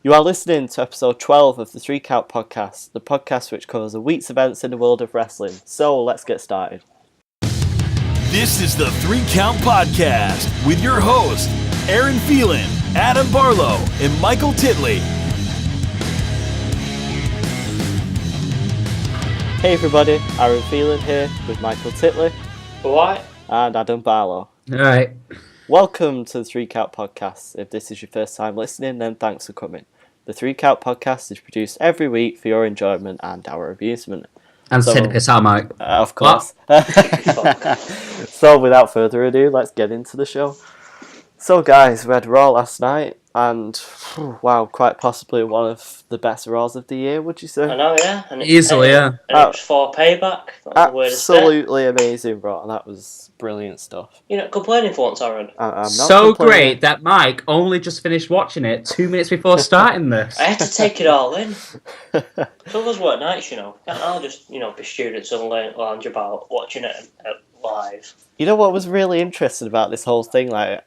You are listening to episode 12 of the 3 Count podcast, the podcast which covers a week's events in the world of wrestling. So let's get started. This is the 3 Count podcast with your host, Aaron Phelan, Adam Barlow, and Michael Titley. Hey everybody, Aaron Phelan here with Michael Titley. What? And Adam Barlow. Alright. Welcome to the 3 Count podcast. If this is your first time listening, then thanks for coming. The 3 Count podcast is produced every week for your enjoyment and our amusement. And So- to piss out, Mike. Of course. So without further ado, let's get into the show. So guys, we had Raw last night, and wow, quite possibly one of the best Raws of the year, would you say? I know, yeah. And Easily, yeah. And it was for payback. That was the word to say. Absolutely amazing Raw. That was brilliant stuff. You're not complaining for once, Aaron. I'm not So complaining. great that Mike only just finished watching it 2 minutes before starting this. I had to take it all in. Some of us work nights, you know. Can't all just, be students and lounge about watching it live. You know what was really interesting about this whole thing? Like,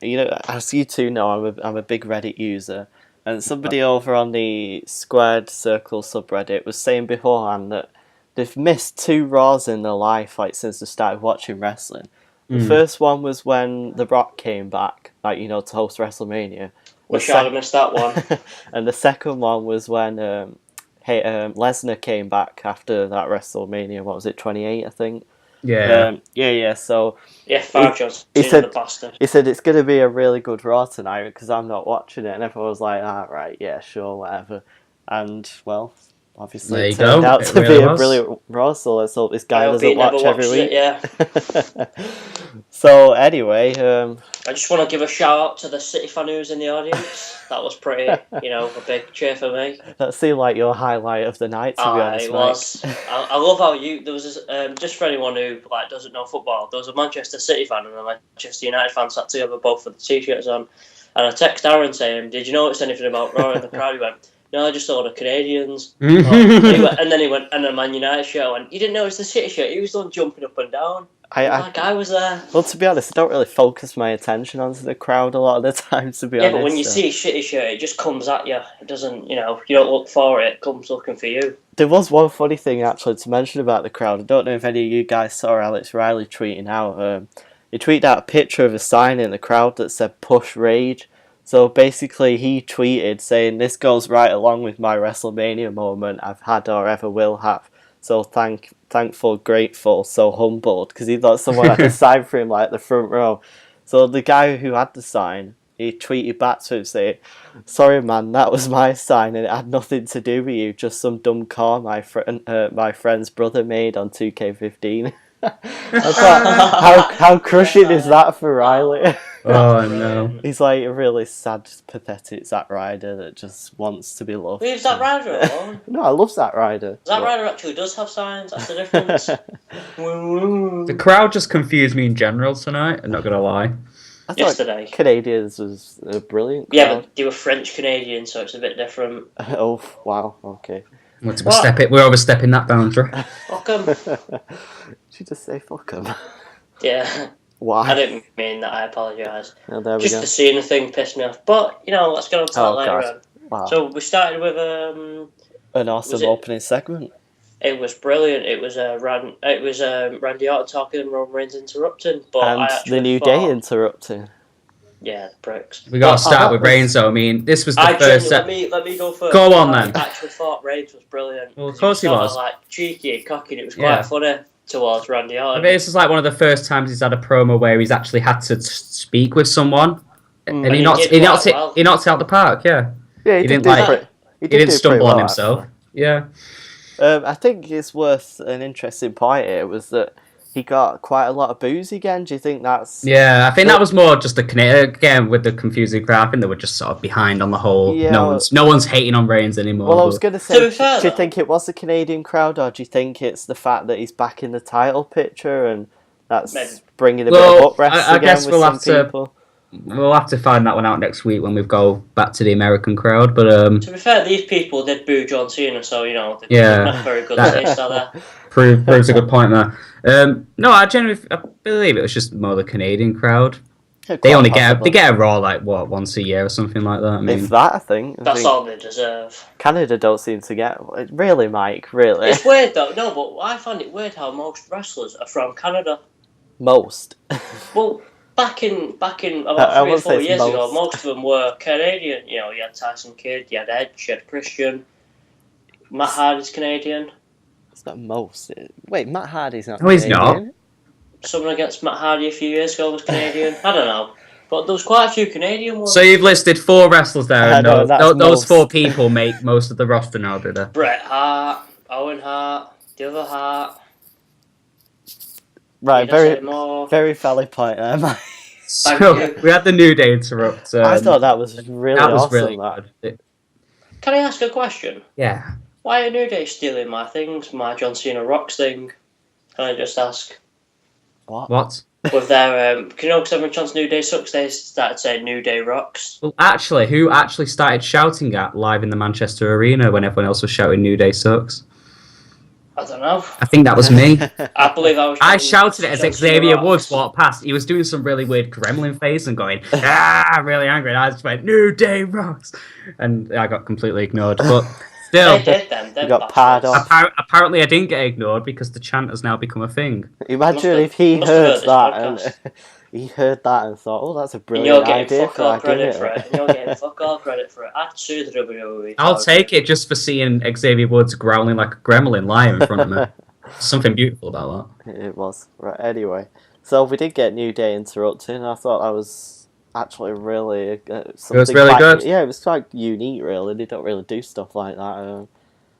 as you two know, I'm a big Reddit user, and somebody over on the Squared Circle subreddit was saying beforehand that they've missed 2 Raws in their life, like since they started watching wrestling. The first one was when The Rock came back, to host WrestleMania. Wish I'd have missed that one. And the second one was when Lesnar came back after that WrestleMania. What was it, 28, I think? Yeah. So Yeah, Five Johnson, he said- the bastard. he said it's going to be a really good Raw tonight because I'm not watching it, and everyone was like, right, yeah, sure, whatever. And well, obviously There it you turned go. out It to really be a was. brilliant Raw. So let's hope this guy I hope he doesn't never watch every watches week. it, yeah. So anyway, I just want to give a shout out to the City fan who was in the audience. That was pretty, a big cheer for me. that seemed like your highlight of the night, to be honest, It Mike. was. I love how there was this, just for anyone who doesn't know football, there was a Manchester City fan and a Manchester United fan sat together, both with the t-shirts on, and I text Aaron saying, "Did you notice anything about Raw in the crowd?" He went, "No, I just saw the Canadians." And then he went, and a Man United shirt. I went, "You didn't notice the City shirt? He was the one jumping up and down." I was there. Well, to be honest, I don't really focus my attention onto the crowd a lot of the time, to be Yeah, honest. but when you so. see a shitty shirt, it just comes at you. It doesn't, you don't look for it. It comes looking for you. There was one funny thing actually to mention about the crowd. I don't know if any of you guys saw Alex Riley tweeting out. He tweeted out a picture of a sign in the crowd that said "Push Rage." So basically, he tweeted saying, "This goes right along with my WrestleMania moment I've had or ever will have. So thankful, grateful, so humbled," because he thought someone had a sign for him like the front row. So the guy who had the sign, he tweeted back to him saying, "Sorry man, that was my sign and it had nothing to do with you, just some dumb car my friend's brother made on 2K15. I thought, how crushing is that for Riley? Oh, no. He's like a really sad, pathetic Zack Ryder that just wants to be loved. Leave Zack Ryder alone. No, I love Zack Ryder. Zack Ryder actually does have signs. That's the difference. The crowd just confused me in general tonight, I'm not going to lie. I thought Yesterday. Canadians was a brilliant crowd. Yeah, but they were French Canadian, so it's a bit different. Oh, wow, okay. We're overstepping that boundary. Fuck 'em. Did you just say fuck 'em? Yeah, Why? I didn't mean that. I apologise. Oh, there we Just go. the Cena thing pissed me off. But let's get on to that Oh, later God. on. Wow. So we started with An awesome was it- opening segment. it was brilliant. It was Randy Orton talking and Roman Reigns interrupting. But I And actually the New thought, Day interrupting. Yeah, the pricks. We got to start with that was- Reigns, though. I mean, this was the I first genuinely, set. let me go first. Go on, then. I actually thought Reigns was brilliant. Well, of course he sort was. Like cheeky and cocky. And it was Yeah. quite funny towards Randy I Orton. mean, this is like one of the first times he's had a promo where he's actually had to speak with someone. And he he knocked did it quite well. out the park, yeah. Yeah, He did didn't do like- pretty- He did didn't do stumble pretty on well, himself. actually. Yeah. I think it's worth an interesting point here was that he got quite a lot of boos again. Do you think that's... Yeah, I think that was more just the again with the confusing crowd. I think they were just sort of behind on the whole. Yeah, No one's hating on Reigns anymore. Well, I was going to say, To be fair, do you though- think it was the Canadian crowd, or do you think it's the fact that he's back in the title picture and that's Maybe. bringing a Well, bit of uprest I again guess with we'll some have to- people? We'll have to find that one out next week when we go back to the American crowd. But To be fair, these people did boo John Cena, so they're Yeah. not very good That- taste, are they? proves a good point there. No, I believe it was just more the Canadian crowd. They Quite only possible. get a Raw like what, once a year or something like that. I mean, If that, I think. That's all they deserve. Canada don't seem to get... Really, Mike? Really? It's weird though. No, but I find it weird how most wrestlers are from Canada. Most. Well, back in about I 3 or won't say 4 it's years ago, most. most of them were Canadian. You know, you had Tyson Kidd, you had Edge, you had Christian. Matt Hardy's Canadian. It's not most. Wait, Matt Hardy's not No, he's Canadian? not. Someone against Matt Hardy a few years ago was Canadian. I don't know. But there was quite a few Canadian ones. So you've listed 4 wrestlers there, I and know, that's those most. 4 people make most of the roster now, do they? Bret Hart, Owen Hart, the other Hart. Right, Peter Seymour. very valid point there, Mike. So we had the New Day interrupt. I thought that was really that was awesome. really that. good. Can I ask a question? Yeah. Why are New Day stealing my things, my John Cena Rocks thing? Can I just ask? What? With their, because every chance New Day sucks, they started saying New Day rocks. Well, actually, who actually started shouting at live in the Manchester Arena when everyone else was shouting New Day sucks? I don't know. I think that was me. I believe I was. I shouted it as John Cena Xavier rocks. Woods walked past. He was doing some really weird gremlin face and going, really angry. And I just went, New Day rocks. And I got completely ignored. But still, They did them. They got parred off. apparently I didn't get ignored because the chant has now become a thing. Imagine if he must have heard heard this that podcast. and he heard that and thought, "Oh, that's a And brilliant you're getting idea fuck for all our credit gimmick." for it. And you're getting fuck all credit for it. I'd sue the WWE. I'll take it just for seeing Xavier Woods growling like a gremlin lion in front of me. Something beautiful about that. It was right. Anyway, so we did get New Day interrupted, and I thought that was actually really something. It was really quite, good. Yeah, it was quite unique. Really, they don't really do stuff like that.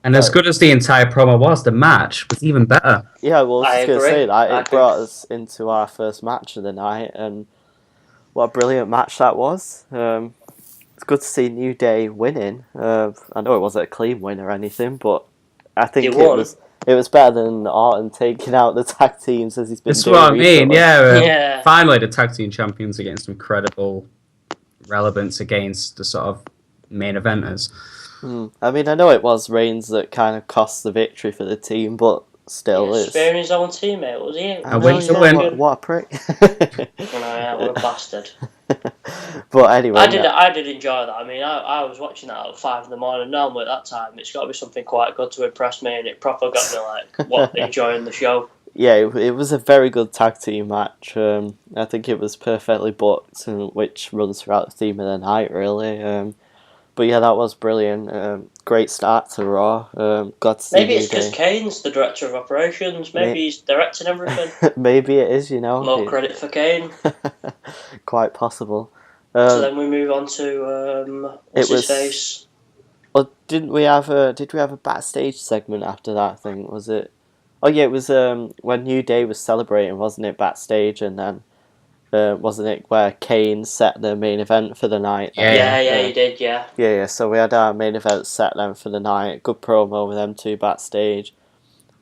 And as good as the entire promo was, the match was even better. Yeah, well, I was going to say that I it agree. brought us into our first match of the night, and what a brilliant match that was. It's good to see New Day winning. I know it wasn't a clean win or anything, but I think They won. it was better than Orton taking out the tag teams as he's been That's doing what I mean, recently. Yeah. Finally, the tag team champions are getting some credible relevance against the sort of main eventers. I mean, I know it was Reigns that kind of cost the victory for the team, but still, He's it's... sparing his own teammate, was he? I win know, to yeah, win. What a prick. What a bastard. But anyway, I did enjoy that. I mean, I was watching that at 5 in the morning. Normally at that time, it's got to be something quite good to impress me, and it proper got me enjoying the show. yeah, it was a very good tag team match. I think it was perfectly booked, which runs throughout the theme of the night, really. But yeah, that was brilliant. Great start to Raw. Glad to see Maybe it's New because Day. Kane's the director of operations. Maybe he's directing everything. Maybe it is, you know. More credit for Kane. Quite possible. So then we move on to what's his face? Well, did we have a backstage segment after that thing? Was it? Oh yeah, it was when New Day was celebrating, wasn't it? Backstage, and then wasn't it where Kane set the main event for the night? Yeah, he did. Yeah. So we had our main event set then for the night. Good promo with them two backstage.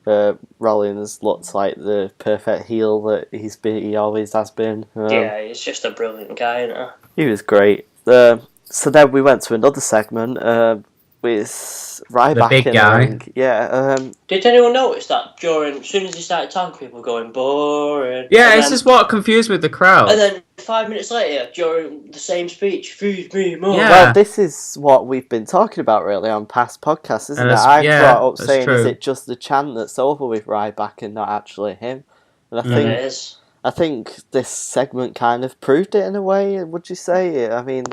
Rollins looks like the perfect heel that he always has been. Yeah, he's just a brilliant guy, isn't he? He was great. So then we went to another segment with Ryback The big in guy. the ring. Yeah. Did anyone notice that as soon as he started talking, people were going boring? Yeah, And this then- is what confused with the crowd. And then 5 minutes later, during the same speech, feed me more. Yeah. Well, this is what we've been talking about really on past podcasts, isn't it? I brought up that's saying, is true. it just the chant that's over with Ryback and not actually him? And It is. I think this segment kind of proved it in a way. Would you say? I mean,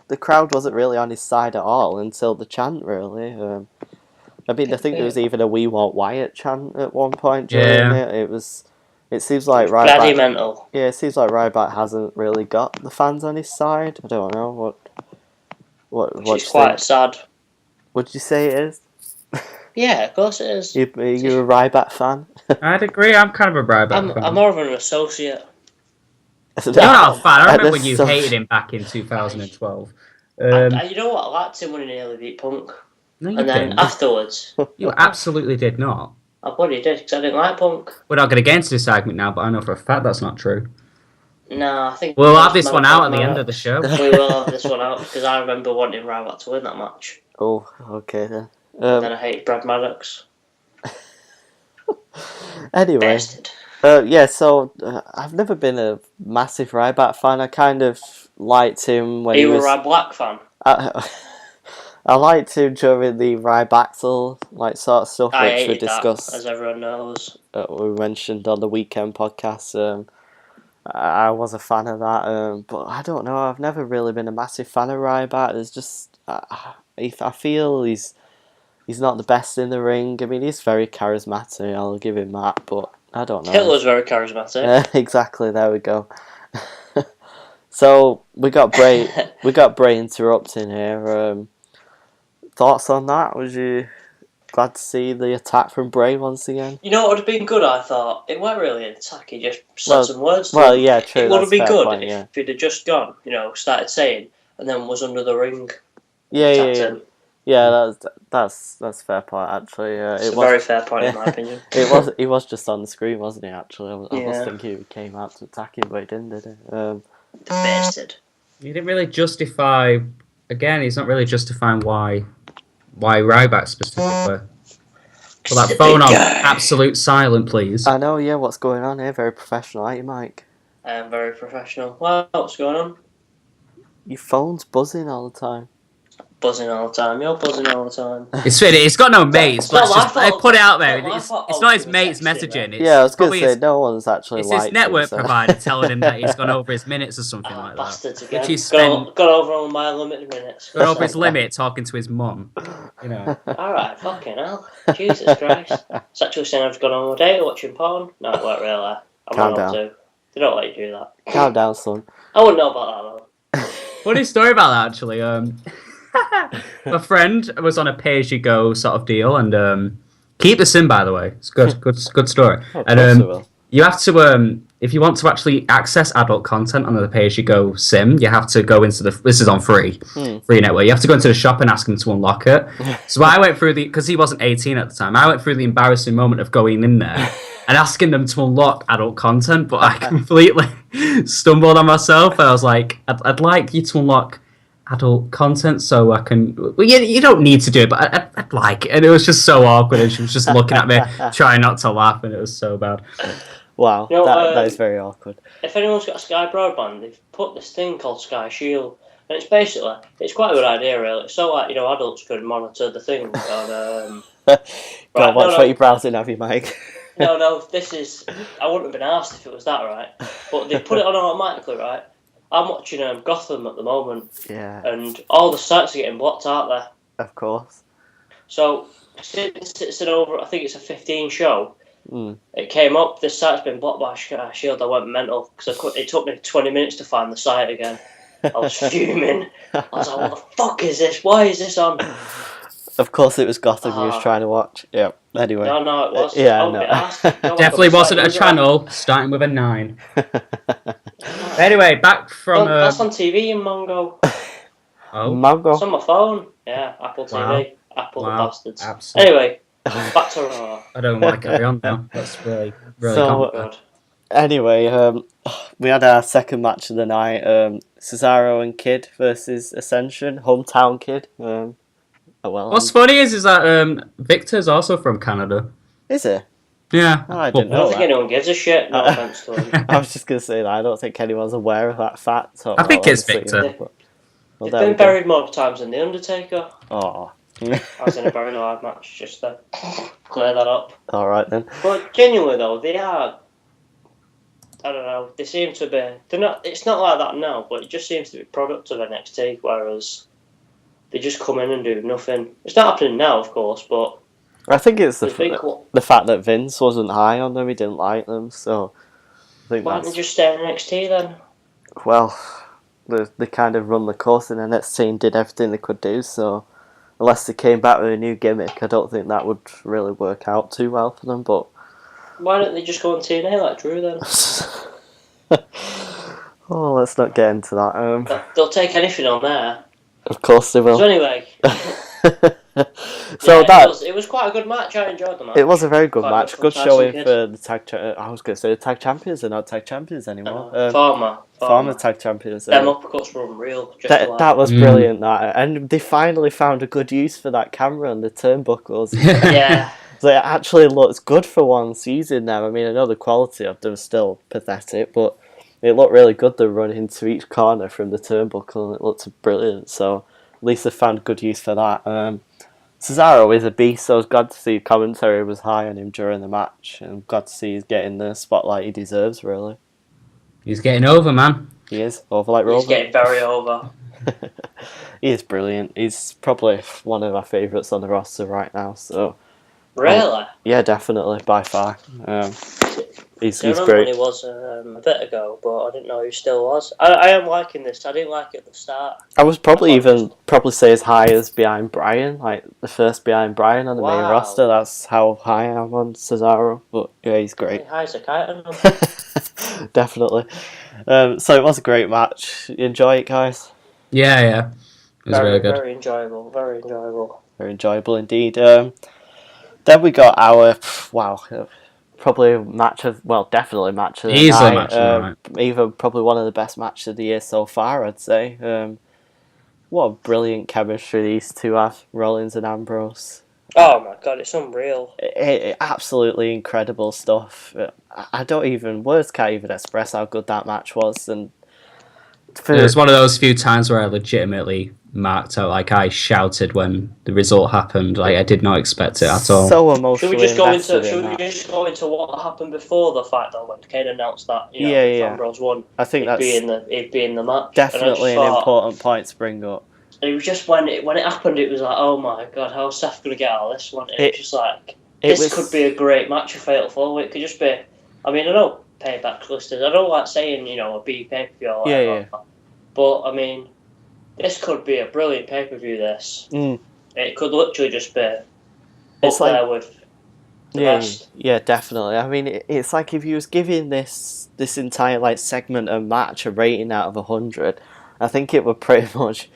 the crowd wasn't really on his side at all until the chant, really. I mean, I think there was even a "We Want Wyatt" chant at one point during it. It seems like Bloody Ryback. mental. Yeah, it seems like Ryback hasn't really got the fans on his side. I don't know what. Which is quite sad. Would you say it is? Yeah, of course it is. You a Ryback fan? I'd agree. I'm kind of a Ryback fan. I'm more of an associate. You're not a fan. I remember when you So- hated him back in 2012. And you know what? I liked him when he nearly beat Punk. No, you And then didn't. afterwards, You absolutely did not. I bloody did, because I didn't like Punk. We're not going to get into this argument now, but I know for a fact that's not true. No, I think... We'll have this one out at the end of the show. We will have this one out, because I remember wanting Ryback to win that match. Oh, okay then. And then I hated Brad Maddox. Anyway, Bastard. I've never been a massive Ryback fan. I kind of liked him when Are he you was. a Black fan? I liked him during the Rybaxel sort of stuff, I which we hated that, discussed. as everyone knows. We mentioned on the weekend podcast. I was a fan of that, but I don't know. I've never really been a massive fan of Ryback. There's just I feel he's not the best in the ring. I mean, he's very charismatic. I'll give him that, but I don't know. Hitler's very charismatic. Exactly. There we go. So we got Bray. We got Bray interrupting here. Thoughts on that? Was you glad to see the attack from Bray once again? You know what would have been good, I thought? It weren't really an attack, he just said some words. Well, yeah, true. It would have been good point, if he'd have just gone, started saying, and then was under the ring. Yeah. That's a fair point, actually. It's a very fair point, in my opinion. He was just on the screen, wasn't he, actually? I was thinking he came out to attack him, but he didn't, did he? Bastard. He didn't really justify... Again, he's not really justifying why Ryback specifically. Put that phone on absolute silent, please. I know, yeah, what's going on here? Very professional, aren't you, Mike? I am very professional. Well, what's going on? Your phone's buzzing all the time. Buzzing all the time. You're buzzing all the time. It's got no mates. Let's just put it out there. It's It's not his mates messaging. It's I was going to say, no one's actually It's his network provider telling him that he's gone over his minutes or something like that. Bastards again. Which he's gone over all my limited minutes. Gone over his limit talking to his mum. Alright, fucking hell. Jesus Christ. It's actually saying I've gone on all day watching porn. No, it weren't really. Calm down. They don't let you do that. Calm down, son. I wouldn't know about that, though. Funny story about that, actually. My friend was on a pay-as-you-go sort of deal, and keep this in, by the way. It's good story. And you have to, if you want to actually access adult content on the pay-as-you-go sim, you have to go into this is on free network. You have to go into the shop and ask them to unlock it. So I went through because he wasn't 18 at the time, I went through the embarrassing moment of going in there and asking them to unlock adult content, but I completely stumbled on myself, and I was like, I'd like you to unlock adult content so I can... Well, you don't need to do it, but I'd like it. And it was just so awkward, and she was just looking at me, trying not to laugh, and it was so bad. Wow, that is very awkward. If anyone's got a Sky Broadband, they've put this thing called Sky Shield, and it's quite a good idea, really. It's so, adults could monitor the thing on... Watch what you're browsing, have you, Mike? No, this is... I wouldn't have been asked if it was that, right? But they put it on automatically, right? I'm watching Gotham at the moment. Yeah. And all the sites are getting blocked, aren't they? Of course. So, since it's over, I think it's a 15 show, it came up, this site's been blocked by Sky Shield. I went mental, because it took me 20 minutes to find the site again. I was fuming. I was like, what the fuck is this? Why is this on? Of course it was Gotham he was trying to watch. Yeah, anyway. No, it was. Definitely wasn't a channel starting with a 9. Anyway, back from... that's on TV in Mongo. Oh. Mongo? It's on my phone. Yeah, Apple TV. Wow. Apple the bastards. Absolutely. Anyway, back to Raw. I don't want to carry on now. That's really so, anyway, we had our second match of the night. Cesaro and Kid versus Ascension. Hometown Kid. What's funny is that Victor's also from Canada. Is he? Yeah. Oh, I didn't know I don't think anyone gives a shit. No offense to him. I was just going to say that. I don't think anyone's aware of that fact. I think it's Victor. They've been buried more times than The Undertaker. Oh. I was in a very live match, just to clear that up. Alright then. But genuinely though, they are... I don't know, they seem to be... They're not. It's not like that now, but it just seems to be product of NXT, whereas they just come in and do nothing. It's not happening now, of course, but... I think it's the fact that Vince wasn't high on them, he didn't like them, so... Why didn't they just stay in NXT then? Well, they kind of run the course in NXT and did everything they could do, so... Unless they came back with a new gimmick, I don't think that would really work out too well for them, but... Why don't they just go on TNA like Drew then? Oh, let's not get into that. They'll take anything on there. Of course they will. So anyway... So it was quite a good match. I enjoyed the match. It was a very good match. Good showing Kid. for the tag. I was going to say the tag champions are not tag champions anymore. Former tag champions. Them uppercuts were unreal. That was brilliant. That, and they finally found a good use for that camera and the turnbuckles. Yeah. So it actually looks good for once using them. I mean, I know the quality of them is still pathetic, but it looked really good. They run into each corner from the turnbuckle, and it looked brilliant. So at least they found good use for that. Cesaro is a beast, so I was glad to see commentary was high on him during the match, and I'm glad to see he's getting the spotlight he deserves, really. He's getting over, man. He is, over like Roman. He's getting very over. He is brilliant. He's probably one of my favourites on the roster right now, so... Really? Yeah, definitely, by far. He's I remember great. when he was a bit ago, but I didn't know he still was. I am liking this. I didn't like it at the start. I was probably say as high as behind Bryan, like the first behind Bryan on the main roster. That's how high I am on Cesaro. But yeah, he's great. High as a kite on him. Definitely. So it was a great match. You enjoy it, guys? Yeah. It was really good. Very enjoyable. Very enjoyable. Very enjoyable indeed. Then we got our probably definitely match of the Easily night. match of the night. Even probably one of the best matches of the year so far, I'd say. What a brilliant chemistry these two have, Rollins and Ambrose. Oh my god, it's unreal. Absolutely incredible stuff. Words can't even express how good that match was. And it was one of those few times where I legitimately marked out, like I shouted when the result happened. Like I did not expect it at all. So emotionally. Should we just go into what happened before the fight though, when Kane announced that Ambrose won? I think he'd be in the match. Definitely an important point to bring up. It was just when it happened, it was like, oh my god, how's Seth gonna get out of this one? It was just like this could be a great match of Fatal 4. It could just be. I mean, I know Payback's listed. I don't like saying a big pay-per-view or whatever. Yeah. But I mean, this could be a brilliant pay-per-view. This it could literally just be up there with the best. Yeah, definitely. I mean, it's like if you was giving this entire segment of match a rating out of 100, I think it would pretty much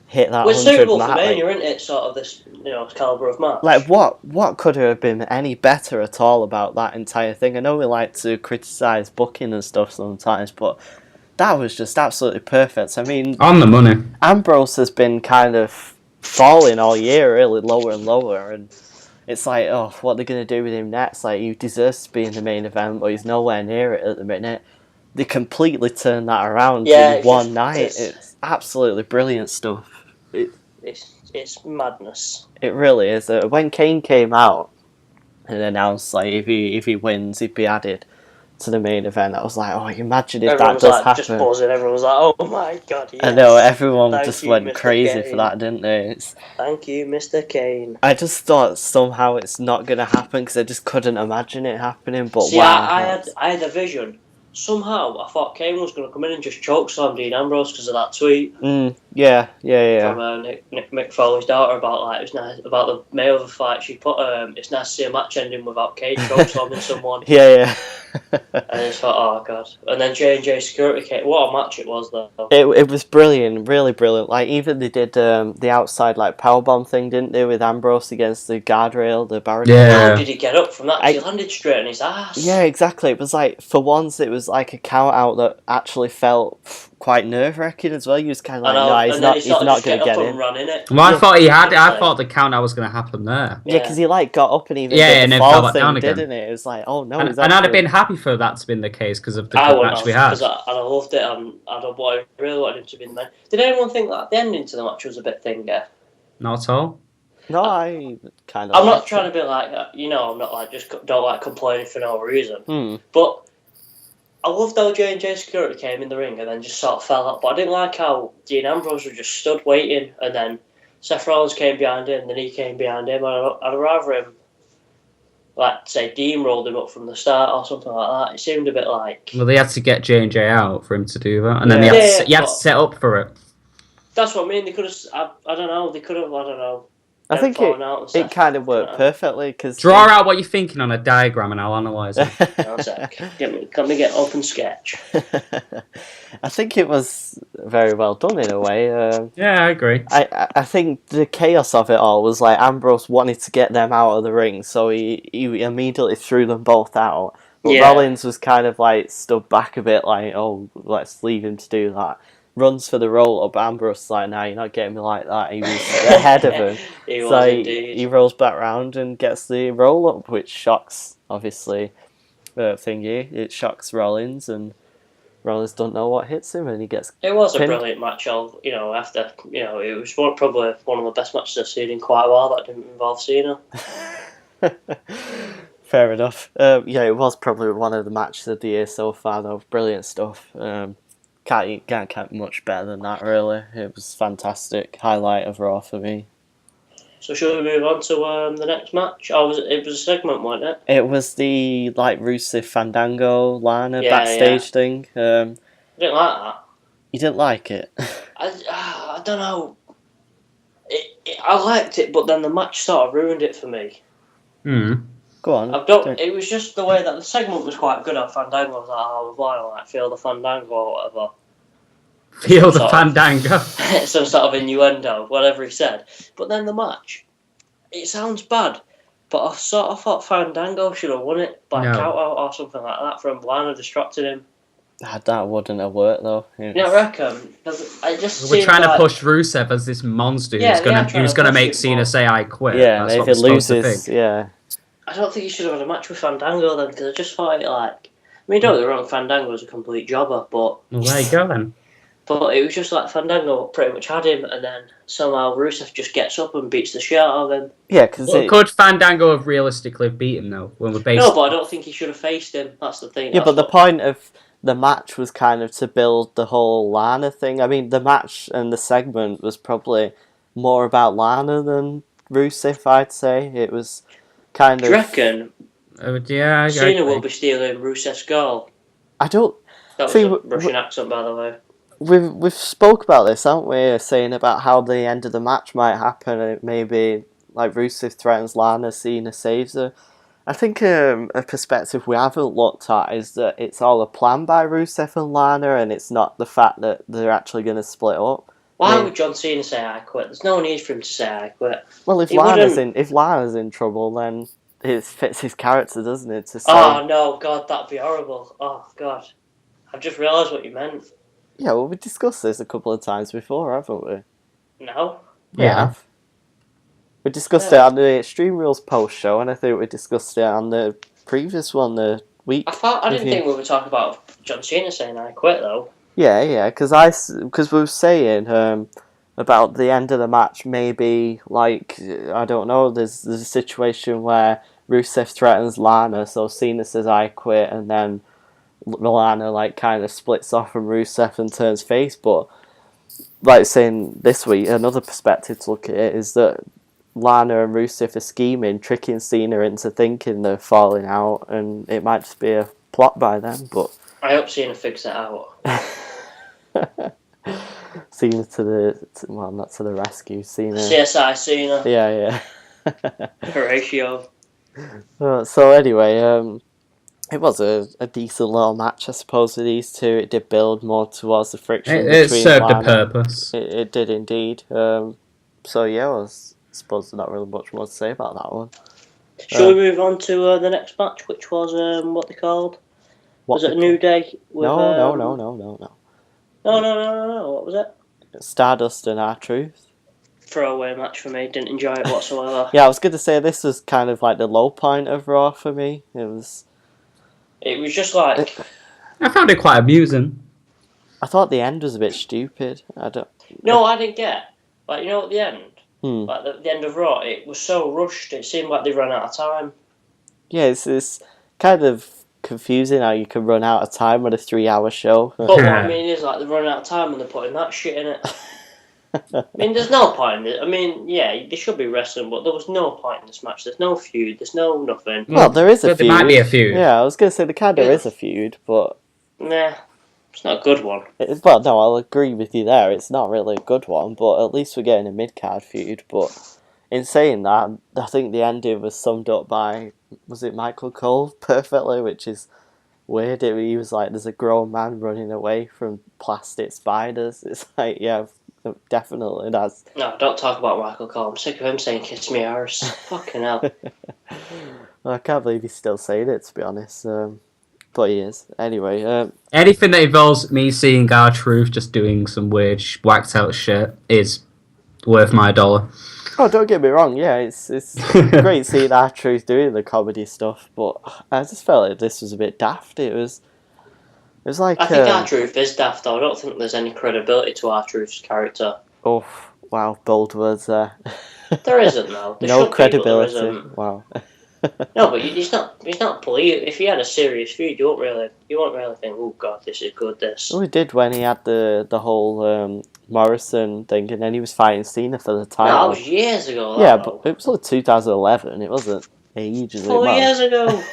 hit that 100 mark. It's suitable for Mania, isn't it? Sort of this caliber of match. Like what could have been any better at all about that entire thing? I know we like to criticise booking and stuff sometimes, but that was just absolutely perfect. I mean, on the money. Ambrose has been kind of falling all year, really lower and lower, and it's like, oh, what are they going to do with him next? Like, he deserves to be in the main event, but he's nowhere near it at the minute. They completely turned that around in one night. It's absolutely brilliant stuff. It's madness. It really is. When Kane came out and announced if he wins, he'd be added to the main event, I was like, oh, imagine if everyone that does happen. Just buzzing. Everyone was like, oh my god, yes. I know, everyone just went Mr. crazy Kane. for that, didn't they? Thank you, Mr. Kane. I just thought somehow it's not going to happen because I just couldn't imagine it happening, but See, wow. I had a vision. Somehow, I thought Kane was going to come in and just chokeslam Dean Ambrose because of that tweet. Yeah. From Mick Foley's daughter about it was nice about the Mayweather fight. She put it's nice to see a match ending without Kane chokeslamming someone. Yeah. And I just thought, oh god. And then J&J Security came. What a match it was though. It was brilliant, really brilliant. Like even they did the outside powerbomb thing, didn't they, with Ambrose against the guardrail, the barricade. Yeah. How did he get up from that? He landed straight on his ass. Yeah, exactly. It was for once it was like a count out that actually felt quite nerve-wracking as well. You was kind of like, no, he's not going to get in. Well, I thought I thought the count out was going to happen there. Yeah, because he got up and even did the fall thing, down again. Didn't it? It was like, oh no. And I'd have been happy for that to be the case because of the good match we had. Because I loved it. I really wanted him to be the man. Did anyone think that the ending to the match was a bit thinger? Not at all. No, I kind of. I'm not trying to be like, I'm not just don't complaining for no reason. But I loved how J&J Security came in the ring and then just sort of fell out. But I didn't like how Dean Ambrose was just stood waiting and then Seth Rollins came behind him and then he came behind him. I'd rather him, say Dean rolled him up from the start or something like that. It seemed a bit like... Well, they had to get J&J out for him to do that. And then you had to set up for it. That's what I mean. They could have... I don't know. They could have... I don't know. I think it kind of worked perfectly because draw out what you're thinking on a diagram and I'll analyse it. One sec. Let me get open sketch. I think it was very well done in a way. Yeah, I agree. I think the chaos of it all was Ambrose wanted to get them out of the ring, so he immediately threw them both out. But Rollins was kind of stood back a bit, oh, let's leave him to do that. runs for the roll up. Ambrose is like, "Nah, you're not getting me like that." He was ahead of him. He so was indeed. He rolls back round and gets the roll up, which shocks, obviously, Thingy. It shocks Rollins, and Rollins don't know what hits him, and he gets It was pinned. A brilliant match. After it was probably one of the best matches I've seen in quite a while that didn't involve Cena. Fair enough. It was probably one of the matches of the year so far, though. Brilliant stuff. Can't get much better than that, really. It was fantastic. Highlight of Raw for me. So shall we move on to the next match? It was a segment, wasn't it? It was the Rusev Fandango Lana backstage thing. I didn't like that. You didn't like it? I don't know. I liked it, but then the match sort of ruined it for me. Go on. It was just the way that the segment was quite good. Fandango was like, feel the Fandango or whatever. Feel the Fandango. Some sort of innuendo, whatever he said. But then the match, it sounds bad, but I sort of thought Fandango should have won it by count out or something like that from Lana distracting him. That wouldn't have worked, though. You don't reckon? We're trying to push Rusev as this monster who's going to make Cena say, "I quit." Yeah, that's if it loses, yeah. I don't think he should have had a match with Fandango then, because I just thought don't get me wrong, Fandango was a complete jobber, but... Well, there you go then. But it was just like Fandango pretty much had him, and then somehow Rusev just gets up and beats the shit out of him. Yeah, because... Could Fandango have realistically beat him, though? No, but I don't think he should have faced him. That's the thing. Yeah, but the point of the match was kind of to build the whole Lana thing. I mean, the match and the segment was probably more about Lana than Rusev, I'd say. It was... kind of. Do you reckon? Cena will agree. Be stealing Rusev's goal. I don't. That was a Russian accent, by the way. We've spoke about this, haven't we? Saying about how the end of the match might happen, and it may be like Rusev threatens Lana, Cena saves her. I think a perspective we haven't looked at is that it's all a plan by Rusev and Lana, and it's not the fact that they're actually going to split up. Why would John Cena say I quit? There's no need for him to say I quit. Well, if Lana's in trouble, then it fits his character, doesn't it? To say, oh no, God, that'd be horrible. Oh God, I've just realised what you meant. Yeah, well, we discussed this a couple of times before, haven't we? No. Yeah. We discussed it on the Extreme Rules post show, and I think we discussed it on the previous one the week. I didn't think we were talking about John Cena saying I quit though. Yeah, because we were saying about the end of the match, maybe, like, I don't know, there's a situation where Rusev threatens Lana, so Cena says, "I quit," and then Lana, like, kind of splits off from Rusev and turns face, but, like saying this week, another perspective to look at it is that Lana and Rusev are scheming, tricking Cena into thinking they're falling out, and it might just be a plot by them, but... I hope Cena figures it out. Cena not to the rescue. Cena. CSI Cena. Yeah. Horatio. So anyway, it was a decent little match, I suppose, with these two. It did build more towards the friction between It served Lana. a purpose. It did indeed. So yeah, I suppose there's not really much more to say about that one. Shall we move on to the next match, which was what they called? Was it a New Day? With, No. No. What was it? Stardust and R-Truth. Throwaway match for me. Didn't enjoy it whatsoever. Yeah, I was going to say this was kind of like the low point of Raw for me. It was just like... I found it quite amusing. I thought the end was a bit stupid. I didn't get. Like, at the end? Like, the end of Raw, it was so rushed, it seemed like they ran out of time. Yeah, it's kind of confusing how you can run out of time on a 3-hour show. But what I mean is, like, they're running out of time and they're putting that shit in it. I mean, there's no point in it. I mean, yeah, they should be wrestling, but there was no point in this match. There's no feud. There's no nothing. Well, there is a feud. There might be a feud. Yeah, I was going to say there is a feud, but... Nah, it's not a good one. Well, no, I'll agree with you there. It's not really a good one, but at least we're getting a mid-card feud. But in saying that, I think the ending was summed up by, was it Michael Cole perfectly, which is weird. He was like, there's a grown man running away from plastic spiders. It's like, yeah, definitely that's... No, don't talk about Michael Cole. I'm sick of him saying kiss me arse. Fucking hell. Well, I can't believe he's still saying it, to be honest. But he is. Anyway, anything that involves me seeing R-Truth just doing some weird whacked out shit is worth my $1. oh, don't get me wrong. Yeah, it's great seeing R-Truth doing the comedy stuff, but I just felt like this was a bit daft. It was like. I think R-Truth is daft, though. I don't think there's any credibility to R-Truth's character. Oh, wow, bold words there. There isn't, though. No credibility. Wow. No, but he's not believable. If he had a serious feud, you won't really think, oh god, this is good. This. Well, he did when he had the whole Morrison thing, and then he was fighting Cena for the title. No, that was years ago. Yeah, but it was like 2011. It wasn't ages ago. 4 years ago.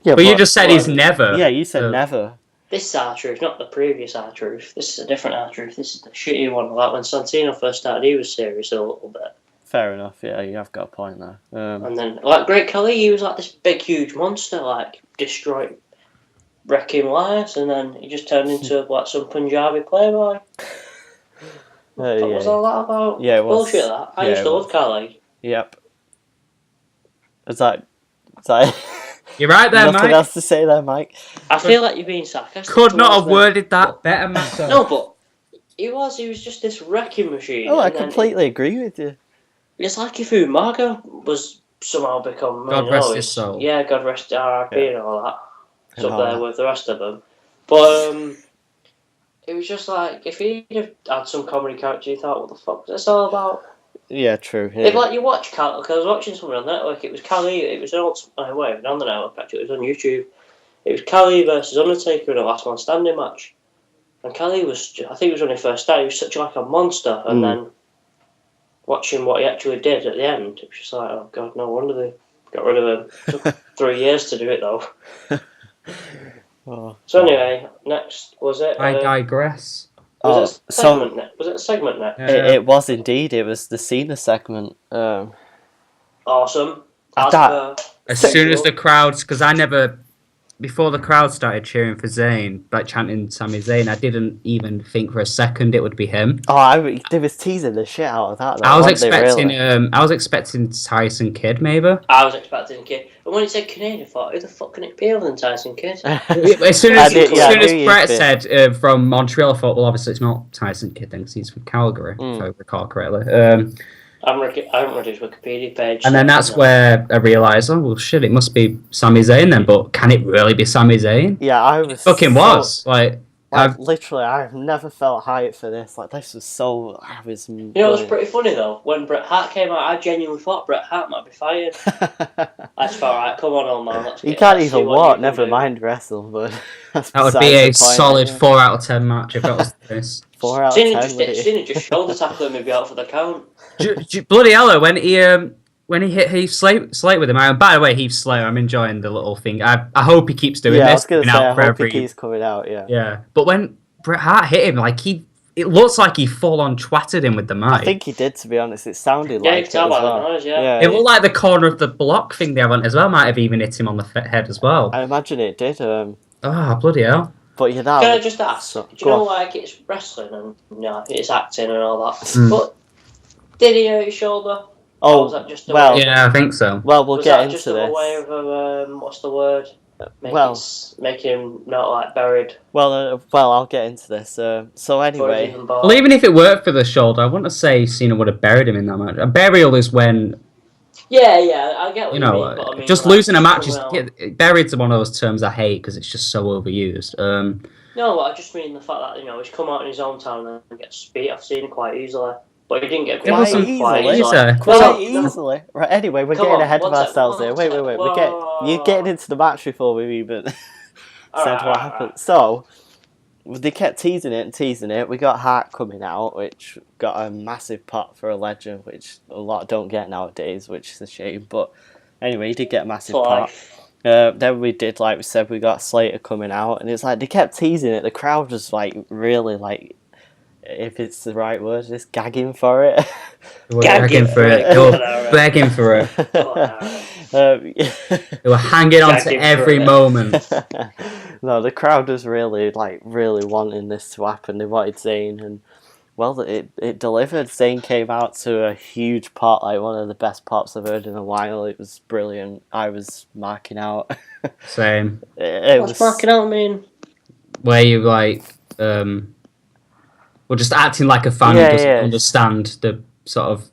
Yeah, but you just said he's never. Yeah, you said never. This is R-Truth, not the previous R-Truth. This is a different R-Truth. This is the shitty one. Like when Santino first started, he was serious a little bit. Fair enough, yeah, you have got a point there. And then, like Great Khali, he was like this big, huge monster, like destroying, wrecking lives, and then he just turned into like some Punjabi playboy. What was all that about? Yeah, it was. Bullshit, that. I used to love Khali. Yep. Is that... You're right there, Nothing Mike. else to say there, Mike? I feel like you're being sarcastic. Could not have worded that better myself. No, but he was just this wrecking machine. Oh, I completely agree with you. It's like if Umaga was somehow become... God rest his soul. Yeah, God rest R.I.P. and all that. It's up there with the rest of them. But it was just like, if he'd have had some comedy character, you thought, what the fuck is this all about? Yeah, true. Yeah. If like you watch Khali, because I was watching something on the network, it was Khali, it was on the network actually, it was on YouTube. It was Khali versus Undertaker in a last man standing match. And Khali was, I think it was when he first started, he was such like a monster, and then watching what he actually did at the end, it was just like, oh god, no wonder they got rid of him. It took 3 years to do it though. So anyway, next was it? I digress. Was it a segment next? It was indeed. It was the Cena segment. Awesome. As soon as the crowds, because I never, before the crowd started cheering for Zayn, like chanting Sami Zayn, I didn't even think for a second it would be him. Oh, they was teasing the shit out of that. Though, I was expecting Tyson Kidd, maybe. I was expecting Kidd, and when he said Canadian, I thought, who the fuck can it be other than Tyson Kidd? As soon as Brett said from Montreal, I thought, well, obviously it's not Tyson Kidd, then, because he's from Calgary, if I recall correctly. I haven't read his Wikipedia page. And then that's where I realised, oh, well, shit, it must be Sami Zayn then, but can it really be Sami Zayn? Yeah, I was... It fucking was. Literally, I've never felt hyped for this. Like, this was so... You know, it was pretty funny, though. When Bret Hart came out, I genuinely thought Bret Hart might be fired. I just thought, right, come on, old man. You can't even walk, never mind wrestle, but... That would be a solid 4 out of 10 match if that was this. 4 out of 10, Cena just shoulder tackle him and be out for the count. Bloody hell, when he hit Heath Slater with him, and by the way, Heath Slater, I'm enjoying the little thing. I hope he keeps doing this. I was going to say, I hope he keeps coming out, yeah. Yeah, but when Bret Hart hit him, like, it looks like he full-on twatted him with the mic. I think he did, to be honest. It sounded like you can tell by the noise, yeah. It looked like the corner of the block thing they have on as well might have even hit him on the head as well. I imagine it did. Bloody hell. But can I just ask, do you know, like, it's wrestling and it's acting and all that, but did he hurt his shoulder? Oh, was that just yeah, I think so. Well, we'll get into this. Was that just a way of, what's the word? Make him not, like, buried. Well, I'll get into this. So anyway... Well, even if it worked for the shoulder, I wouldn't say Cena would have buried him in that match. A burial is when... Yeah, I get what you mean. But I mean, just like, losing a match is... Buried's one of those terms I hate because it's just so overused. No, I just mean the fact that, he's come out in his own town and gets beat. I've seen it quite easily. But he didn't get quite easily. Right, anyway, we're getting ahead of ourselves here. Wait. You're getting into the match before we even said what happened. So, they kept teasing it. We got Hart coming out, which got a massive pop for a legend, which a lot don't get nowadays, which is a shame. But anyway, he did get a massive pop. Then we did, like we said, we got Slater coming out, and it's like they kept teasing it. The crowd was like really like, if it's the right word, just gagging for it. Gagging for it. They were begging for it. They were hanging on to every moment. No, the crowd was really wanting this to happen. They wanted Zayn, and Well, it delivered. Zayn came out to a huge pop, like one of the best pops I've heard in a while. It was brilliant. I was marking out. Same. What's marking out mean? Where you like, well, just acting like a fan who doesn't understand the sort of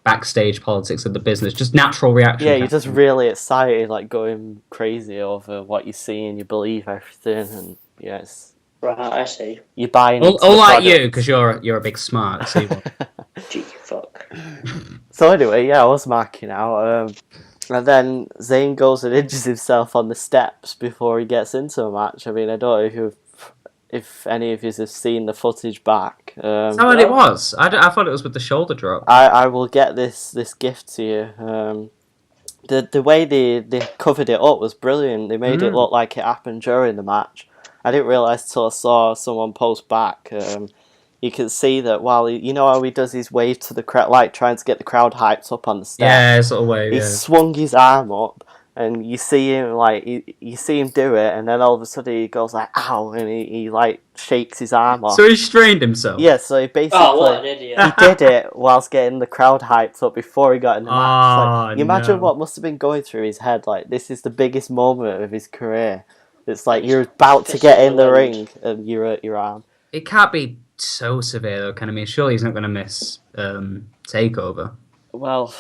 backstage politics of the business. Just natural reaction. Yeah, you're just really excited, like going crazy over what you see and you believe everything, and yes. Right, I see. You're buying. All like you, because you're a big smart. See what? Gee, fuck. So anyway, yeah, I was marking out, and then Zayn goes and injures himself on the steps before he gets into a match. I mean, I don't know if any of you have seen the footage back. Is that what it was? I thought it was with the shoulder drop. I will get this gift to you. The way they covered it up was brilliant. They made it look like it happened during the match. I didn't realise till I saw someone post back. You can see that while you know how he does his wave to the crowd, like trying to get the crowd hyped up on the steps. Yeah, sort of wave. He swung his arm up, and you see him you see him do it, and then all of a sudden he goes like "ow," and he like shakes his arm off. So he strained himself. Yeah, so he basically what an idiot. he did it whilst getting the crowd hyped up before he got in the match. Like, you imagine what must have been going through his head. Like, this is the biggest moment of his career. It's like you're about to get in the ring and you're at your arm. It can't be so severe though, can I mean? Surely he's not going to miss Takeover. Well,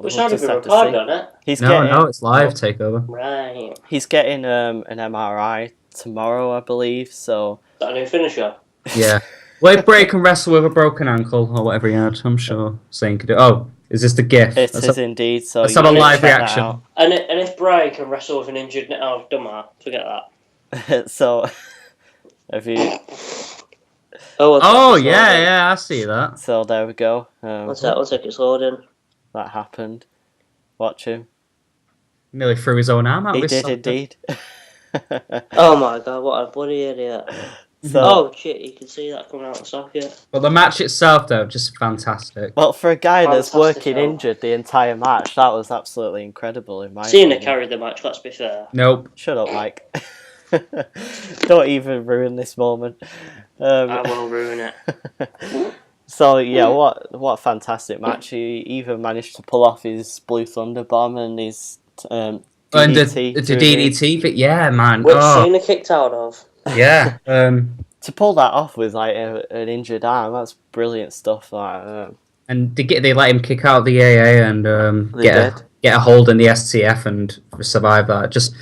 it's already been recorded on it. No, it's live Takeover. Right. He's getting an MRI tomorrow, I believe. So That a new finisher? Yeah. Wave break and wrestle with a broken ankle or whatever he had. I'm sure Zayn could do. Oh, is this the GIF? It is indeed. So let's have a live reaction. And if Brian can wrestle with an injured... Oh, don't matter. Forget that. So, have you... Oh, yeah, I see that. So, there we go. What's that? Looks like it's loading. That happened. Watch him. Nearly threw his own arm out. He did indeed. Oh my god, what a bloody idiot. So, oh shit, you can see that coming out of the socket. But the match itself, though, just fantastic. Well, for a guy that's working injured the entire match, that was absolutely incredible in my Cena opinion. carried the match, let's be fair. Nope. Shut up, Mike. Don't even ruin this moment. I will ruin it. So yeah, what a fantastic match. He even managed to pull off his Blue Thunder bomb and his DDT. And the DDT, but yeah, man. Which Cena kicked out of. Yeah. To pull that off with like an injured arm, that's brilliant stuff. And they let him kick out the AA and get a hold in the STF and survive that. Just,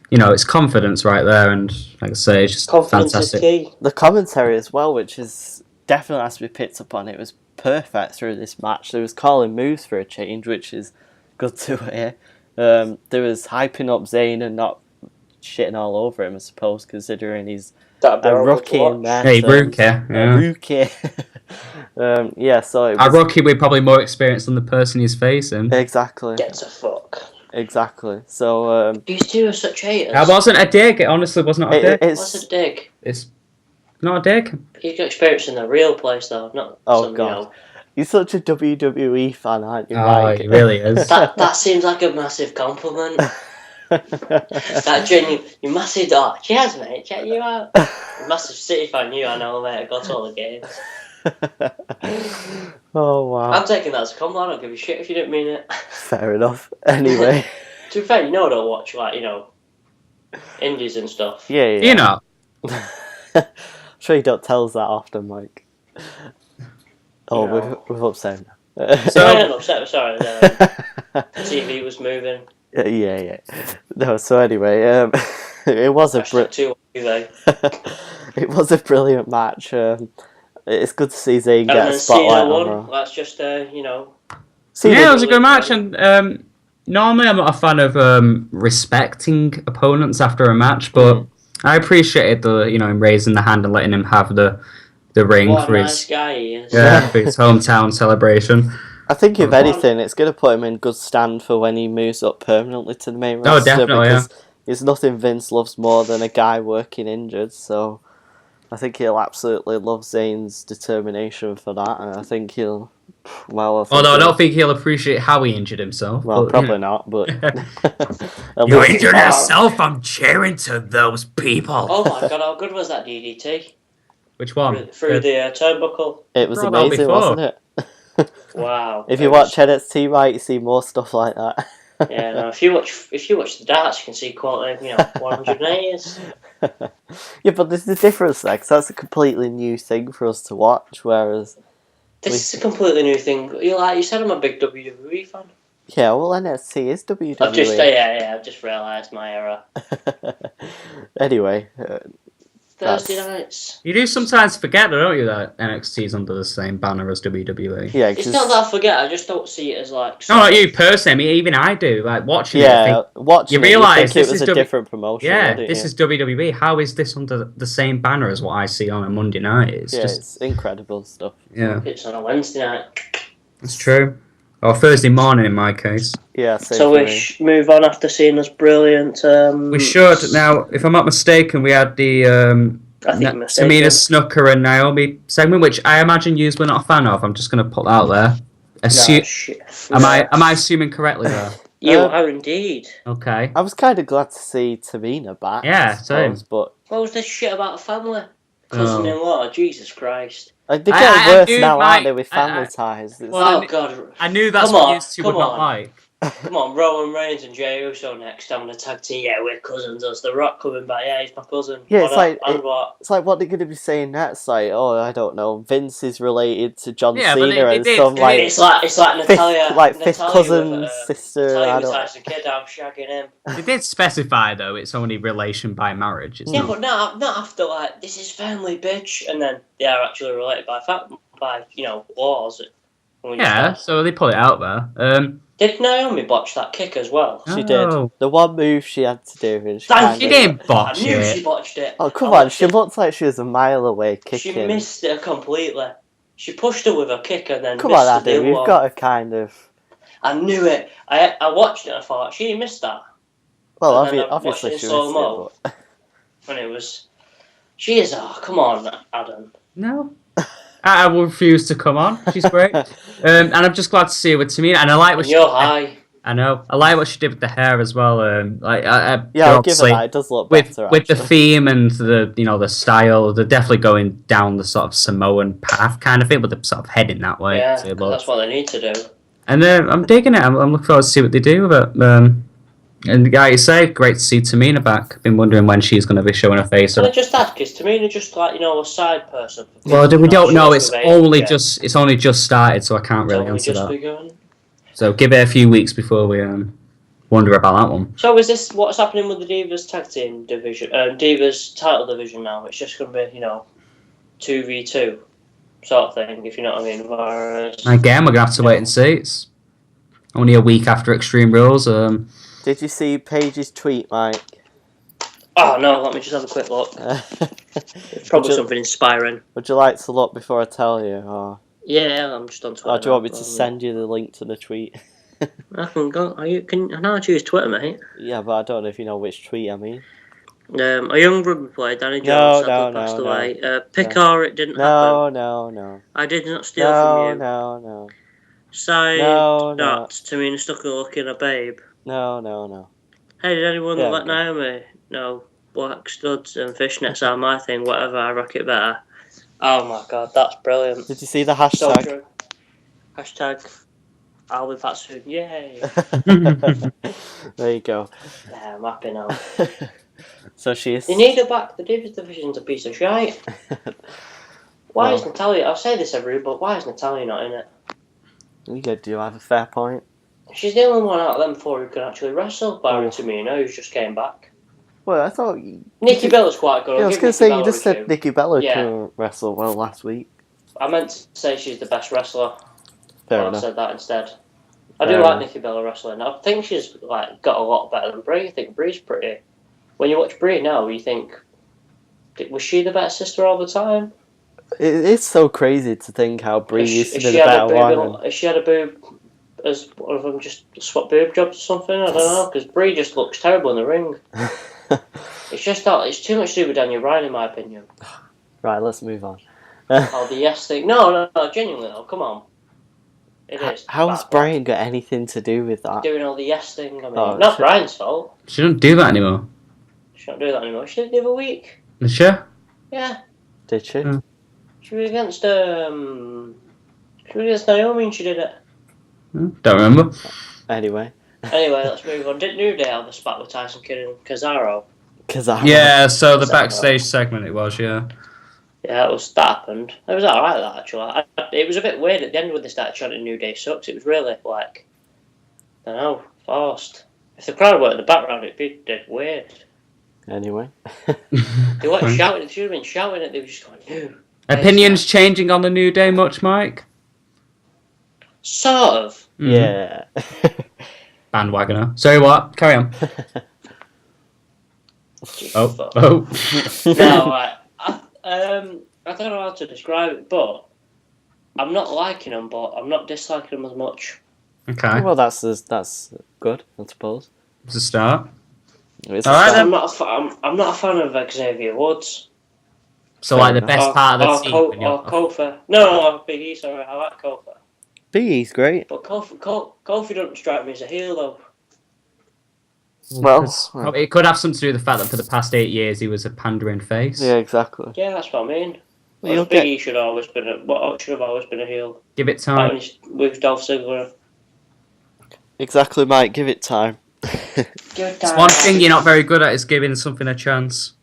it's confidence right there, and like I say, it's just confidence fantastic. Is key. The commentary as well, which is definitely has to be picked up on. It was perfect through this match. There was calling moves for a change, which is good to hear. There was hyping up Zayn and not shitting all over him, I suppose, considering he's a rookie in there. Hey, rookie. Yeah. Rookie. Yeah, so it was... A rookie with probably more experience than the person he's facing. Exactly. Gets a fuck. Exactly. So, these two are such haters. That wasn't a dig. It honestly was not a dig. What's a dig? It's not a dig. He's got experience in the real place, though. Not God. You're such a WWE fan, aren't you, Mike? Oh, he really is. that seems like a massive compliment. That genuine, you massive dog. Cheers, mate. Check you out. Massive City fan, I know, mate. I got to all the games. Oh wow! I'm taking that as a compliment. I don't give a shit if you didn't mean it. Fair enough. Anyway, to be fair, I don't watch indies and stuff. Yeah. You know. I'm sure you don't tell us that often, Mike. Oh, we've upset now. So I didn't upset. Sorry, the TV was moving. Yeah. No, so anyway, it was a it was a brilliant match. It's good to see Zayn get a spotlight on her. That's just Yeah, it was a good match, and normally I'm not a fan of respecting opponents after a match, but I appreciated him raising the hand and letting him have the ring what for a his nice guy he is. for his hometown celebration. I think if anything, it's going to put him in good stand for when he moves up permanently to the main roster. Oh, definitely, because there's nothing Vince loves more than a guy working injured, so I think he'll absolutely love Zayn's determination for that, and I think he'll... Well, I don't think he'll appreciate how he injured himself. Well, probably not, but... You injured yourself, I'm cheering to those people. Oh my god, how good was that DDT? Which one? Through the turnbuckle. It was Brought that amazing, before. wasn't it? Wow. If you watch NXT right, you see more stuff like that. Yeah, no, if you watch the darts, you can see quality, 180s. Yeah, but there's the difference there, 'cause that's a completely new thing for us to watch, whereas... This is a completely new thing. You said I'm a big WWE fan. Yeah, well, NXT is WWE. I've just realised my error. Anyway... Thursday nights. You do sometimes forget, though, don't you, that NXT is under the same banner as WWE? Yeah, it's not that I forget. I just don't see it as like. No, not you personally. I mean, even I do. Like watching watching you realise it was a different promotion. Yeah, this is WWE. How is this under the same banner as what I see on a Monday night? It's incredible stuff. Yeah, it's on a Wednesday night. That's true. Or Thursday morning in my case. Yeah. So we move on after seeing this brilliant. We should now. If I'm not mistaken, we had the Tamina Snuka and Naomi segment, which I imagine you were not a fan of. I'm just going to put that out there. Am I assuming correctly there? You are indeed. Okay. I was kind of glad to see Tamina back. Yeah, same. But what was this shit about a family? Cousin-in-law, Jesus Christ. They're getting worse now, aren't they, with family ties? God. I knew that's what you two would not like. Come on, Roman Reigns and Jey Uso next time in a tag team. Yeah, we're cousins. Us, The Rock coming back. Yeah, he's my cousin. Yeah, it's like what they're going to be saying next. Like, I don't know. Vince is related to John Cena and some like it's like Natalia, fifth cousin, sister. Natalia Tyson Kidd. I'm shagging him. They did specify though it's only relation by marriage. But not after like this is family, bitch, and then they are actually related by laws. Yeah, so they put it out there. Did Naomi botch that kick as well? She did. The one move she had to do. And she didn't botch it. I knew she botched it. Oh, come on. She looked like she was a mile away kicking. She missed it completely. She pushed her with her kick and then come on, Adam. You've got to kind of... I knew it. I watched it and I thought, she missed that. Well, obviously she missed it. When it was... She is... Oh, come on, Adam. No. I will refuse to come on. She's great. And I'm just glad to see her with Tamina. And I like what you're high. I know. I like what she did with the hair as well. I'll give her that. It does look better. With the theme and the style, they're definitely going down the sort of Samoan path kind of thing, but they're sort of heading that way. Yeah, that's what they need to do. And I'm digging it. I'm looking forward to see what they do with it. And like you say, great to see Tamina back. I've been wondering when she's going to be showing her face. Can I just ask, is Tamina just like a side person? Well, we don't know. It's only just started, so I can't really answer that. Begun? So give it a few weeks before we wonder about that one. So is this what's happening with the Divas tag team division, Divas title division now? It's just going to be 2v2 sort of thing, if you know what I mean. Again, we're going to have to wait and see. It's only a week after Extreme Rules. Did you see Paige's tweet, Mike? Oh no, let me just have a quick look. It's probably something inspiring. Would you like to look before I tell you? Or... Yeah, I'm just on Twitter. Or do you want me to send you the link to the tweet? I can go. I know I choose Twitter, mate. Yeah, but I don't know if you know which tweet I mean. A young rugby player, Danny Jones, passed away. Picar, it didn't happen. No. I did not steal from you. No. Side dots. Tamina stuck a look in a babe. No. Hey, did anyone let Naomi know black studs and fishnets are my thing? Whatever, I rock it better. Oh my god, that's brilliant. Did you see the hashtag? Hashtag I'll be back soon. Yay. There you go. Yeah, I'm happy now. So she's... They need her back. The Divas division's a piece of shite. Why is Natalia... I'll say this every week, but why is Natalia not in it? You do have a fair point. She's the only one out of them four who can actually wrestle, barring Tamina, who's just came back. Well, I thought... Nikki Bella's quite good. Yeah, I was going to say, you just said Nikki Bella can wrestle well last week. I meant to say she's the best wrestler. Fair enough. I said that instead. I do like Nikki Bella wrestling. I think she's got a lot better than Brie. I think Brie's pretty... When you watch Brie now, you think... Was she the better sister all the time? It's so crazy to think how Brie used to be the better one. If she had a boob... As one of them just swap boob jobs or something, I don't know, because Brie just looks terrible in the ring. It's just that it's too much to do with Daniel Bryan, in my opinion. Right, let's move on. The yes thing. No, genuinely though, come on. It is. How has Bryan got anything to do with that? Doing all the yes thing, I mean, not Bryan's fault. She don't do that anymore. She don't do that anymore. She did it the other week. Did she? Yeah. Did she? She was against Naomi and she did it. Don't remember. Anyway, let's move on. Didn't New Day have a spat with Tyson Kidd and Cesaro? Yeah, so the backstage segment it was, yeah. Yeah, that happened. It was alright, that, actually. It was a bit weird at the end when they started chanting New Day sucks. It was really, like, I don't know, forced. If the crowd were in the background, it'd be dead weird. Anyway. They weren't shouting, they should have been shouting it, they were just going, New. Opinions changing on the New Day much, Mike? Sort of. Yeah. Bandwagoner. Sorry, what? Carry on. Oh. No, right. I don't know how to describe it, but I'm not liking them, but I'm not disliking them as much. Okay. Well, that's good, I suppose. It's a start. It's All right, I'm not a fan of Xavier Woods. So, like, the best part of the team. Or Kofi. No, Big E, sorry, I like Kofi. Big E's great. But Kofi doesn't strike me as a heel, though. Well, it could have something to do with the fact that for the past 8 years he was a pandering face. yeah, exactly. Yeah, that's what I mean. Well, Big E should have always been a heel. Give it time. Like with Dolph Ziggler. Exactly, Mike. Give it time. It's one thing you're not very good at is giving something a chance.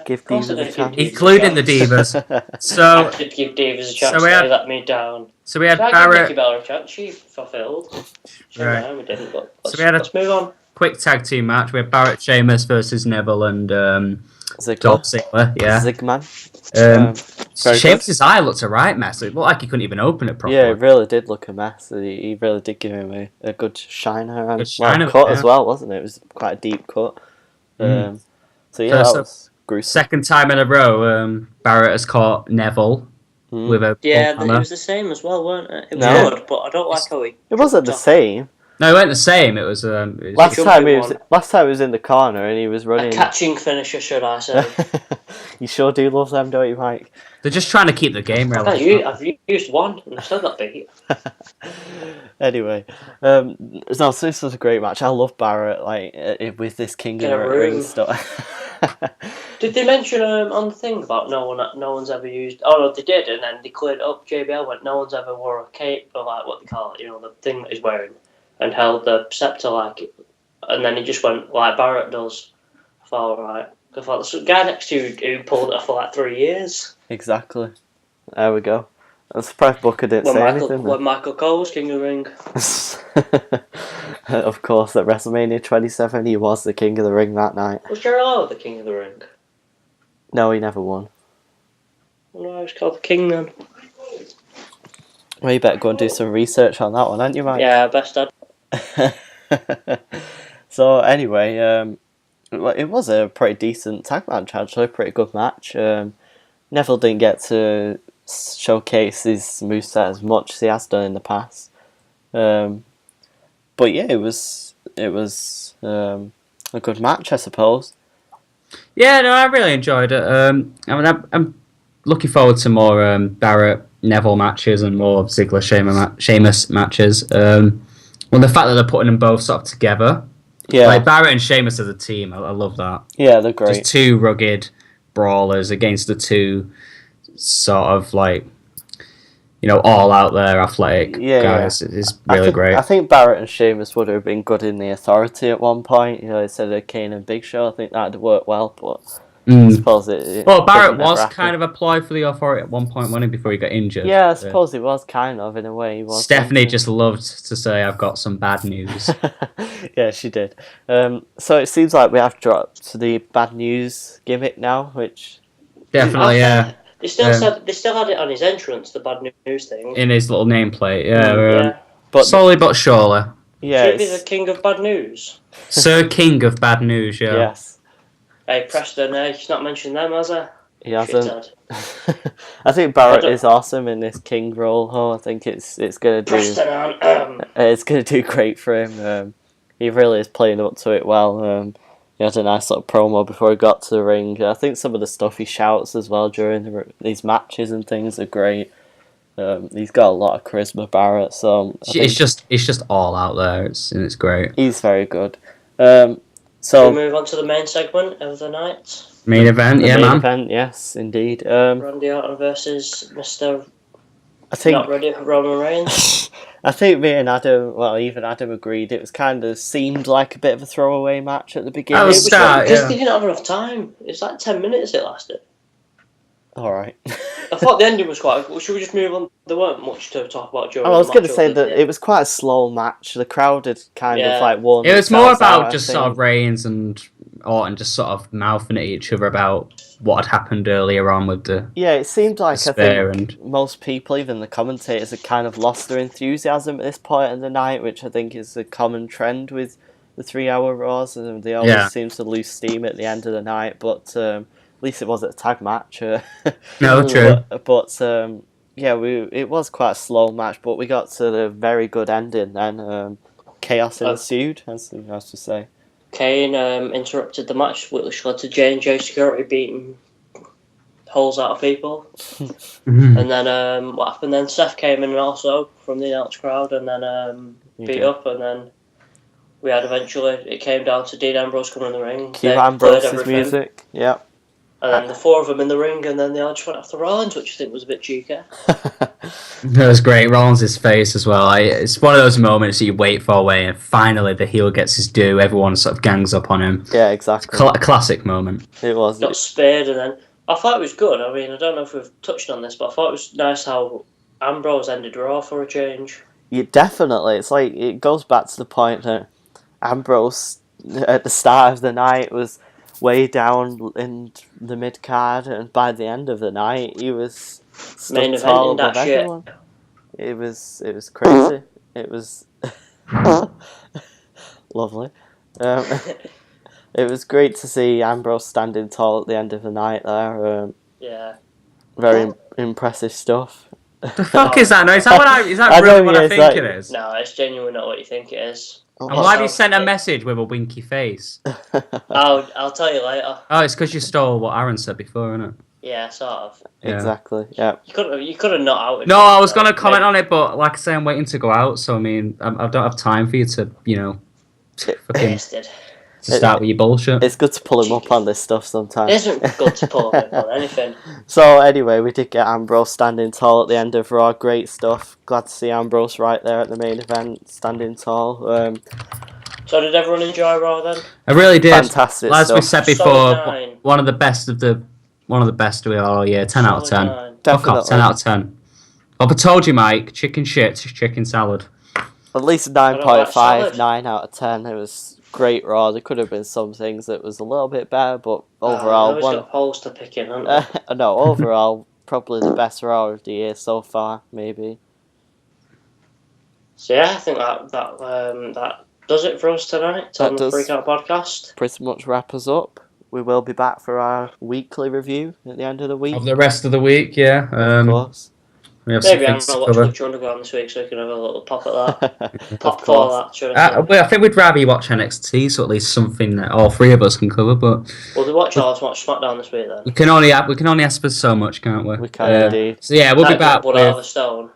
Give Divas a chance. Including the Divas. So, I should give Divas a chance so we had- to let me down. So we had So I gave Barrett. Nikki Bella a chance. She fulfilled. Right. No, we didn't, but let's move on. Quick tag team match. We had Barrett Sheamus versus Neville and Dolph Ziggler. Yeah. Zigman. Sheamus' eye looked a right mess. It looked like he couldn't even open it properly. Yeah, it really did look a mess. He really did give him a good shiner and cut as well, wasn't it? It was quite a deep cut. So yeah, that was gruesome. Second time in a row, Barrett has caught Neville with a it was the same as well, weren't it? It was good, but I don't like how he. It wasn't the same. No, it weren't the same. It was last time he was in the corner and he was running. A catching finisher, should I say? You sure do love them, don't you, Mike? They're just trying to keep the game relevant. I've used one and I still got beat. Anyway, so this was a great match. I love Barrett, with this King of the Ring stuff. Did they mention on the thing about no one's ever used? Oh no, they did, and then they cleared it up. JBL went, no one's ever wore a cape or like what they call it, the thing that he's wearing, and held the scepter like it. And then he just went like Barrett does. I thought, alright. I thought the guy next to you who pulled it off for like 3 years. Exactly. There we go. I'm surprised Booker didn't say anything. When Michael Cole was King of the Ring. Of course, at WrestleMania 27, he was the King of the Ring that night. Was Jerry Lawler the King of the Ring? No, he never won. No, he was called the King then. Well, you better go and do some research on that one, aren't you, Mike? Yeah, best Dad. So, anyway, it was a pretty decent tag match, actually. Pretty good match. Neville didn't get to showcase his moveset as much as he has done in the past. But yeah, it was a good match, I suppose. Yeah, no, I really enjoyed it. I'm looking forward to more Barrett Neville matches and more Ziggler Sheamus matches. Well, the fact that they're putting them both sort of together, like Barrett and Sheamus as a team, I love that. Yeah, they're great. Just two rugged brawlers against the two sort of all out there athletic guys. Yeah. It's really great. I think Barrett and Sheamus would have been good in the Authority at one point. Instead of Kane and Big Show, I think that'd work well. But I suppose it. Well, Barrett was kind of a ploy for the Authority at one point, wasn't he, before he got injured? Yeah, I suppose he was kind of in a way. He was. Stephanie just loved to say, "I've got some bad news." Yeah, she did. So it seems like we have dropped the bad news gimmick now, which definitely, yeah. They still had it on his entrance, the bad news thing. In his little nameplate, yeah. But slowly but surely. Yeah. Should he be the king of bad news? Sir King of Bad News, yeah. Yes. Hey, Preston, he's not mentioned them, has he? He hasn't. I think Barrett is awesome in this King role. Oh, I think it's gonna do. It's gonna do great for him. He really is playing up to it well. He had a nice little promo before he got to the ring. I think some of the stuff he shouts as well during these matches and things are great. He's got a lot of charisma, Barrett. So it's just all out there. It's great. He's very good. So we move on to the main segment of the night. Main event, the yeah, main man. event, yes, indeed. Randy Orton versus Mr. I think Not Ready Roman Reigns. I think me and Adam, well, even Adam agreed it was kind of seemed like a bit of a throwaway match at the beginning. That was start, because yeah. they didn't have enough time. It's like 10 minutes it lasted. All right. I thought the ending was quite. Should we just move on? There weren't much to talk about during. I was going to say that it was quite a slow match. The crowd had kind of like won. It was more about out, just sort of Reigns and Orton just sort of mouthing at each other about what had happened earlier on with the. Yeah, it seemed like I think and most people, even the commentators, had kind of lost their enthusiasm at this point in the night, which I think is a common trend with the 3-hour Raws, and they always seem to lose steam at the end of the night. But at least it wasn't a tag match. No, true. But it was quite a slow match, but we got to the very good ending then. Chaos ensued, as you have to say. Kane interrupted the match, which led to J&J Security beating holes out of people. And then what happened then? Seth came in also from the announced crowd and then beat up, and then we had eventually, it came down to Dean Ambrose coming in the ring. Cue Ambrose's music, yeah. And then the four of them in the ring, and then they all just went after Rollins, which I think was a bit cheeky. That was great. Rollins' face as well. It's one of those moments that you wait for where finally the heel gets his due. Everyone sort of gangs up on him. Yeah, exactly. A classic moment. It was. Got speared, and then I thought it was good. I mean, I don't know if we've touched on this, but I thought it was nice how Ambrose ended Raw for a change. Yeah, definitely. It's like, it goes back to the point that Ambrose, at the start of the night, was way down in the mid card, and by the end of the night, he was Main stood tall event in above that shit. everyone. It was crazy. It was lovely. It was great to see Ambrose standing tall at the end of the night there. Yeah. Very impressive stuff. The fuck is that? No, is that really what I think it is? No, it's genuinely not what you think it is. And why have you sent a message with a winky face? I'll tell you later. Oh, it's because you stole what Aaron said before, isn't it? Yeah, sort of. Yeah. Exactly. Yeah. You could have not outed. No, I was going to comment on it, but like I say, I'm waiting to go out, so I mean, I don't have time for you to, fucking to start with your bullshit. It's good to pull him up on this stuff sometimes. It isn't good to pull him on anything. So anyway, we did get Ambrose standing tall at the end of Raw. Great stuff. Glad to see Ambrose right there at the main event, standing tall. So did everyone enjoy Raw then? I really did. Fantastic As stuff. we said before, one of the best we are all year. 10 out of 10. Fuck off, 10 out of 10. I've told you, Mike. Chicken shit, chicken salad. At least 9.5, 9 out of 10. It was great Raw. There could have been some things that was a little bit better, but overall, got holes to pick in, haven't they? no, overall, probably the best Raw of the year so far, maybe. So yeah, I think that does it for us tonight on the Freak Out Podcast. Pretty much wrap us up. We will be back for our weekly review at the end of the week. Of the rest of the week, yeah. Of course. We have Maybe I'm some not things to watching cover. Lucha Underground this week, so we can have a little pop at that. Pop for that, should I say. Well, I think we'd rather you watch NXT, so at least something that all three of us can cover. But Well, they watch SmackDown this week then. we can only ask for so much, can't we? We can indeed. So yeah, we'll be back Blood out of a with stone.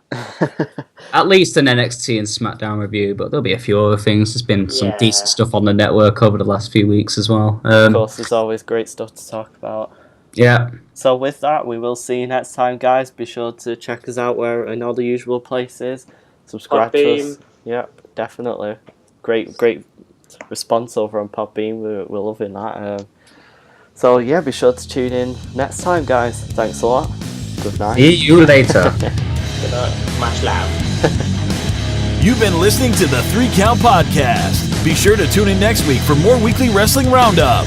at least an NXT and SmackDown review, but there'll be a few other things. There's been some Yeah. decent stuff on the network over the last few weeks as well. Of course, there's always great stuff to talk about. Yeah. So with that, we will see you next time, guys. Be sure to check us out where in all the usual places. Subscribe to us. Yep, definitely. Great response over on Podbean. We're loving that. So yeah, be sure to tune in next time, guys. Thanks a lot. Good night. See you later. Good night. Much love. You've been listening to the 3 Count Podcast. Be sure to tune in next week for more weekly wrestling roundup.